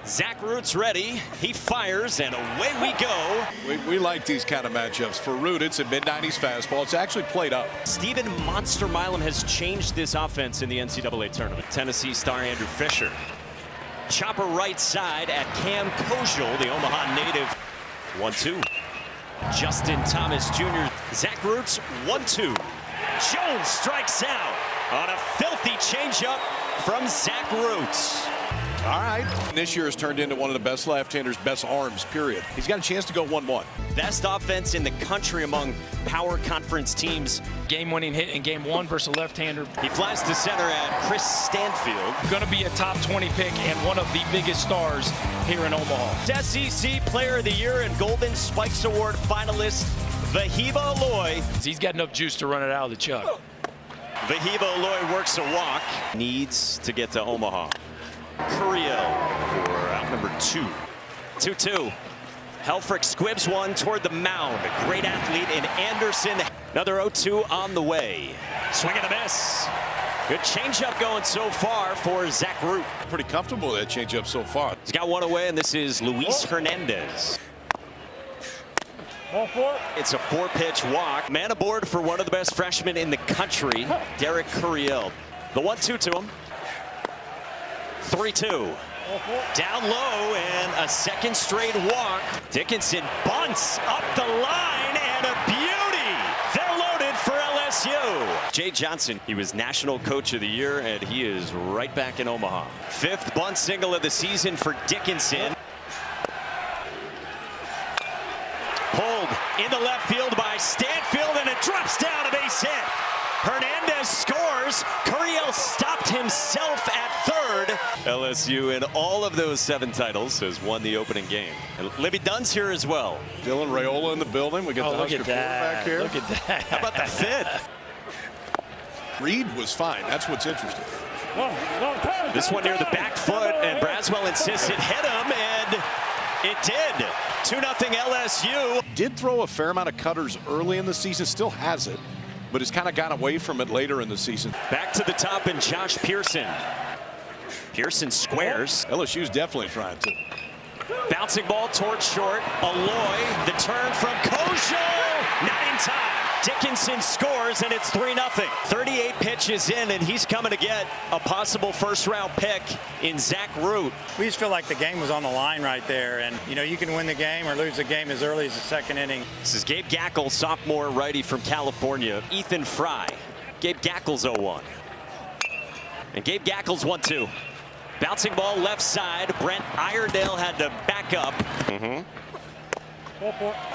Zach Root's ready. He fires, and away we go. We like these kind of matchups. For Root, it's a mid-90s fastball. It's actually played up. Stephen Monster Milam has changed this offense in the NCAA tournament. Tennessee star Andrew Fisher. Chopper right side at Cam Kojal, the Omaha native. 1-2. Justin Thomas Jr. Zach Root's 1-2. Jones strikes out on a filthy changeup from Zach Root. All right. This year has turned into one of the best left-handers, best arms, period. He's got a chance to go 1-1. Best offense in the country among power conference teams. Game-winning hit in game 1 versus a left-hander. He flies to center at Chris Stanfield. Going to be a top 20 pick and one of the biggest stars here in Omaha. SEC Player of the Year and Golden Spikes Award finalist Vahiba Aloy. He's got enough juice to run it out of the chuck. Vahiba Aloy works a walk. Needs to get to Omaha. Curiel for out number 2. 2-2. Helfrich squibs one toward the mound. A great athlete in Anderson. Another 0-2 on the way. Swing and a miss. Good changeup going so far for Zach Root. Pretty comfortable with that changeup so far. He's got one away, and this is Luis Hernandez. It's a 4-pitch walk. Man aboard for one of the best freshmen in the country, Derek Curiel. The 1-2 to him. 3-2. Down low and a second straight walk. Dickinson bunts up the line and a beauty. They're loaded for LSU. Jay Johnson, he was National Coach of the Year, and he is right back in Omaha. 5th bunt single of the season for Dickinson. Pulled in the left field by Stanfield, and it drops down, a base hit. Hernandez scores. Curiel stopped himself at third. LSU in all of those 7 titles has won the opening game. And Libby Dunn's here as well. Dylan Raiola in the building. We got the Husker quarterback here. Look at that. How about the fit? Reed was fine. That's what's interesting. This one near the back foot, and Braswell insists it hit him, and it did. 2-0 LSU. Did throw a fair amount of cutters early in the season. Still has it, but has kind of got away from it later in the season. Back to the top, and Josh Pearson. Pearson squares. LSU's definitely trying to. Bouncing ball towards short. Aloy, the turn from Kojal. Not in time. Dickinson scores, and it's 3-0. 38 pitches in, and he's coming to get a possible first-round pick in Zach Root. We just feel like the game was on the line right there, and you can win the game or lose the game as early as the second inning. This is Gabe Gackel, sophomore righty from California. Ethan Fry. Gabe Gackel's 0-1. And Gabe Gackel's 1-2. Bouncing ball left side. Brent Iredale had to back up.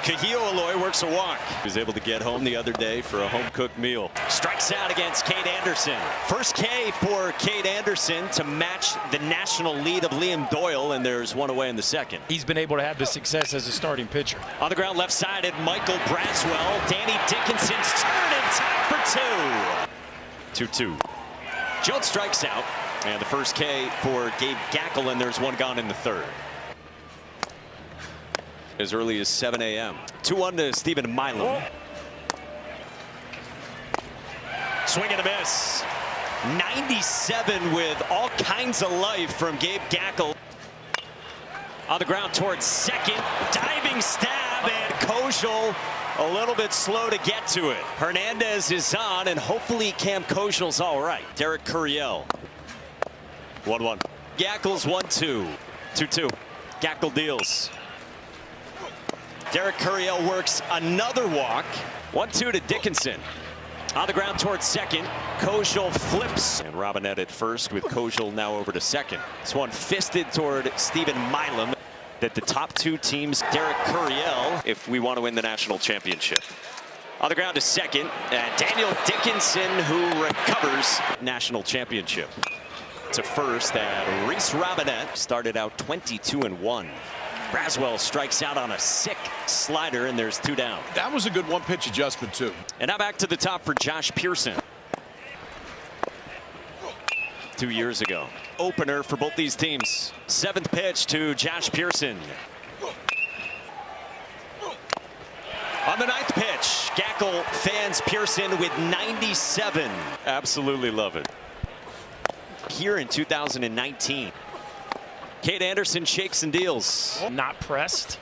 Kahio Aloy works a walk. He was able to get home the other day for a home-cooked meal. Strikes out against Cade Anderson. First K for Cade Anderson to match the national lead of Liam Doyle, and there's one away in the second. He's been able to have the success as a starting pitcher. On the ground left side at Michael Braswell. Danny Dickinson's turn in time for 2. 2-2. Jones strikes out, and the first K for Gabe Gackel, and there's one gone in the third. As early as 7 a.m. 2-1 to Stephen Milam. Swing and a miss. 97 with all kinds of life from Gabe Gackel. On the ground towards second. Diving stab, and Kojal a little bit slow to get to it. Hernandez is on, and hopefully Cam Kojal's all right. Derek Curiel. 1-1. Gackel's 1-2. 2-2. Gackel deals. Derek Curiel works another walk. 1-2 to Dickinson. On the ground towards second. Kojal flips. And Robinette at first, with Kojal now over to second. This one fisted toward Stephen Milam. That the top 2 teams, Derek Curiel, if we want to win the national championship. On the ground to second. And Daniel Dickinson, who recovers national championship. To first, and Reese Robinette started out 22-1. Braswell strikes out on a sick slider, and there's 2 down. That was a good one-pitch adjustment, too. And now back to the top for Josh Pearson. 2 years ago. Opener for both these teams. 7th pitch to Josh Pearson. On the 9th pitch, Gackel fans Pearson with 97. Absolutely love it. Here in 2019. Kate Anderson shakes and deals. Not pressed.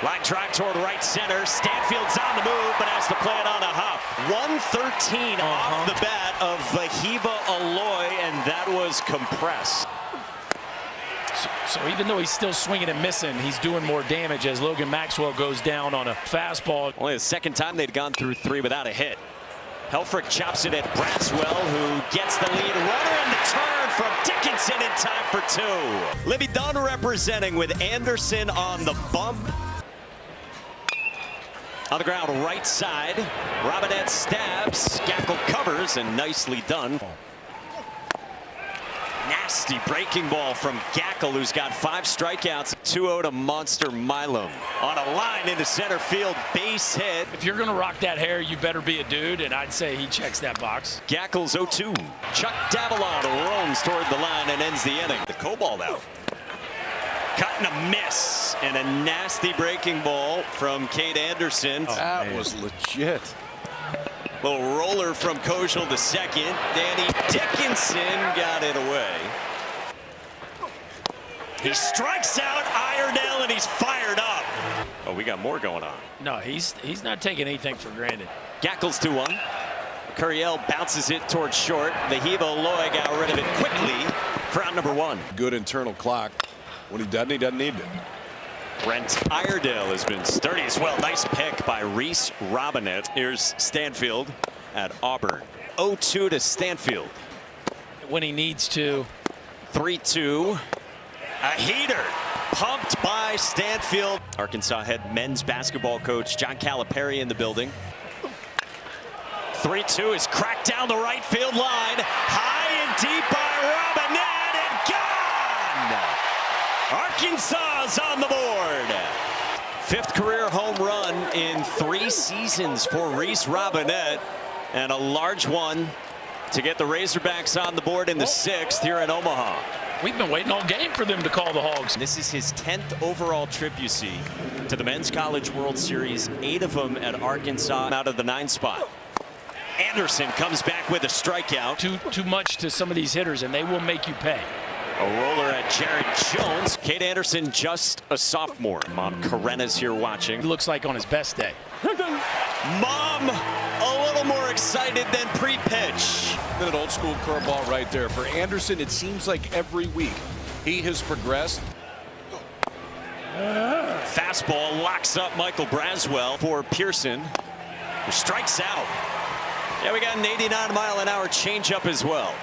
Line drive toward right center. Stanfield's on the move, but has to play it on a hop. 113 off the bat of Vahiva Aloy, and that was compressed. So even though he's still swinging and missing, he's doing more damage as Logan Maxwell goes down on a fastball. Only the second time they'd gone through 3 without a hit. Helfrich chops it at Braswell, who gets the lead. Runner in the turn from Dickinson in time for 2. Libby Dunn representing with Anderson on the bump. On the ground, right side. Robinette stabs. Gackle covers, and nicely done. Nasty breaking ball from Gackle, who's got 5 strikeouts. 2-0 to Monster Milam. On a line into center field, base hit. If you're going to rock that hair, you better be a dude, and I'd say he checks that box. Gackle's 0-2. Chuck Davalon roams toward the line and ends the inning. The Cobalt out. Cut and a miss, and a nasty breaking ball from Kate Anderson. That was legit. Little roller from Koschel to second. Danny Dickinson got it away. He strikes out Iredale, and he's fired up. Oh, we got more going on. No, he's not taking anything for granted. Gackle's 2-1. Curiel bounces it towards short. Vahiva Aloy got rid of it quickly for out number 1. Good internal clock. When he doesn't need it. Brent Iredale has been sturdy as well. Nice pick by Reese Robinette. Here's Stanfield at Auburn. 0-2 to Stanfield. When he needs to. 3-2. A heater pumped by Stanfield. Arkansas head men's basketball coach John Calipari in the building. 3-2 is cracked down the right field line. High and deep by Robinette, and gone! Arkansas's on the board. 5th career home run in 3 seasons for Reese Robinette, and a large one to get the Razorbacks on the board in the 6th here in Omaha. We've been waiting all game for them to call the Hogs. This is his 10th overall trip, you see, to the Men's College World Series. 8 of them at Arkansas out of the 9 spot. Anderson comes back with a strikeout. Too much to some of these hitters, and they will make you pay. A roller at Jared Jones. Kate Anderson, just a sophomore. Mom Karena's here watching. He looks like on his best day. Mom, a little more excited than pre-pitch. An old school curveball right there. For Anderson, it seems like every week he has progressed. Fastball locks up Michael Braswell for Pearson, who strikes out. Yeah, we got an 89-mile-an-hour changeup as well.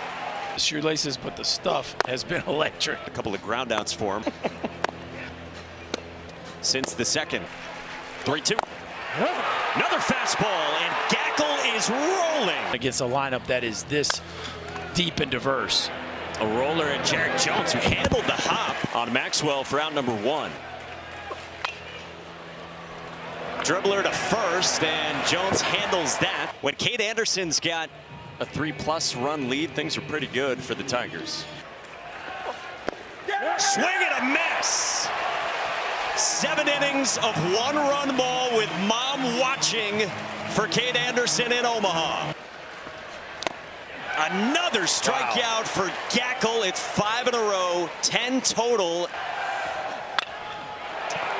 Shoelaces, but the stuff has been electric. A couple of groundouts for him. Since the 2nd. 3-2. Another fastball, and Gackle is rolling. Against a lineup that is this deep and diverse. A roller at Jared Jones, who handled the hop on Maxwell for out number 1. Dribbler to first, and Jones handles that. When Kate Anderson's got a 3+ run lead, things are pretty good for the Tigers. Swing and a miss. 7 innings of 1-run ball with Mom watching for Kate Anderson in Omaha. Another strikeout for Gackle. It's 5 in a row, 10 total.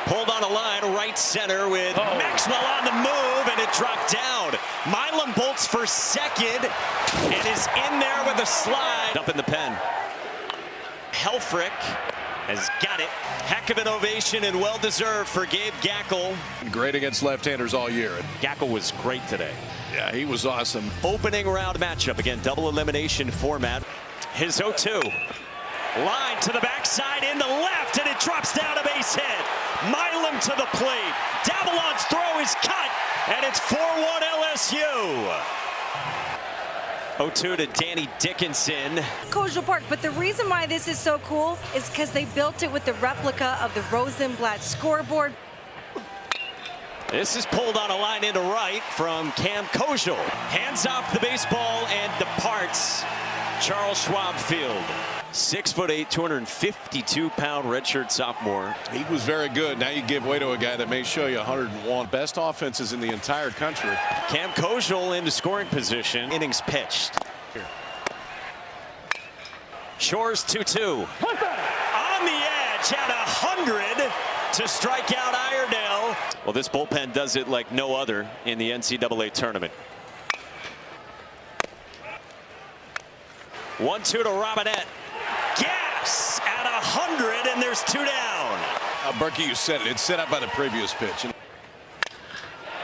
Pulled on a line right center with Maxwell on the move, and it dropped down. Milam bolts for second and is in there with a slide. Up in the pen. Helfrich has got it. Heck of an ovation and well-deserved for Gabe Gackle. Great against left-handers all year. Gackle was great today. Yeah, he was awesome. Opening round matchup. Again, double elimination format. His 0-2. Line to the backside in the left, and it drops down a base hit. Milam to the plate. Davalon's throw is cut, and it's 4-1 LSU. 0-2 to Danny Dickinson. Koschel Park, but the reason why this is so cool is because they built it with the replica of the Rosenblatt scoreboard. This is pulled on a line into right from Cam Koschel. Hands off the baseball and departs Charles Schwab Field. 6'8", 252-pound redshirt sophomore. He was very good. Now you give way to a guy that may show you 101. Best offenses in the entire country. Cam Koschel into scoring position. Innings pitched. Shores 2-2. to strike out Iredale. Well, this bullpen does it like no other in the NCAA tournament. 1-2 to Robinette. Gas at 100, and there's 2 down. Berkey, you said it. It's set up by the previous pitch.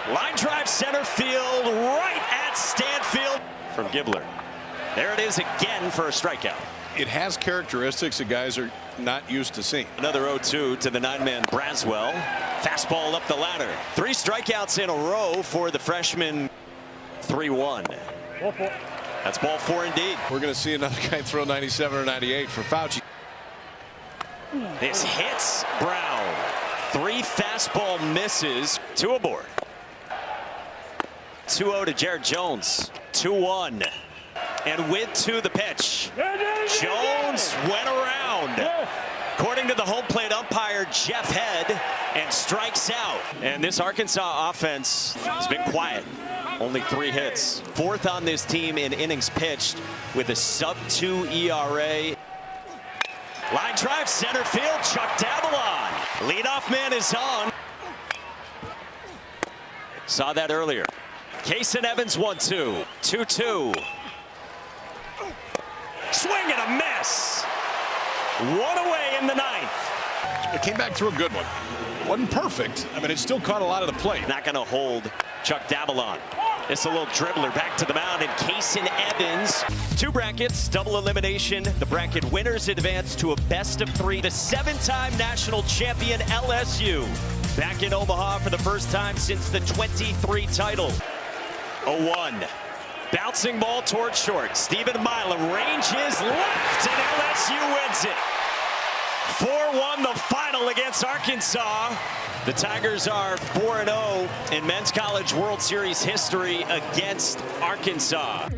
Line drive center field, right at Stanfield from Gibbler. There it is again for a strikeout. It has characteristics that guys are not used to seeing. Another 0-2 to the 9-man Braswell. Fastball up the ladder. 3 strikeouts in a row for the freshman. 3-1. That's ball 4 indeed. We're going to see another guy throw 97 or 98 for Fauci. This hits Brown. 3 fastball misses. 2 aboard. 2-0 to Jared Jones. 2-1. And with 2 the pitch. Jones went around. According to the home plate umpire Jeff Head, and strikes out. And this Arkansas offense has been quiet. Only 3 hits. 4th on this team in innings pitched with a sub-2 ERA. Line drive center field, Chuck Davalon. Leadoff man is on. Saw that earlier. Kason Evans 1-2. 2-2. Swing and a miss. 1 away in the 9th. It came back through a good one. Wasn't perfect. I mean, it still caught a lot of the plate. Not going to hold Chuck Davalon. It's a little dribbler back to the mound, and Kason Evans. 2 brackets, double elimination. The bracket winners advance to a best-of-3. The 7-time national champion LSU back in Omaha for the first time since the 23 title. 0-1. Bouncing ball towards short. Stephen Milam ranges left, and LSU wins it. 4-1 the final against Arkansas. The Tigers are 4-0 in Men's College World Series history against Arkansas.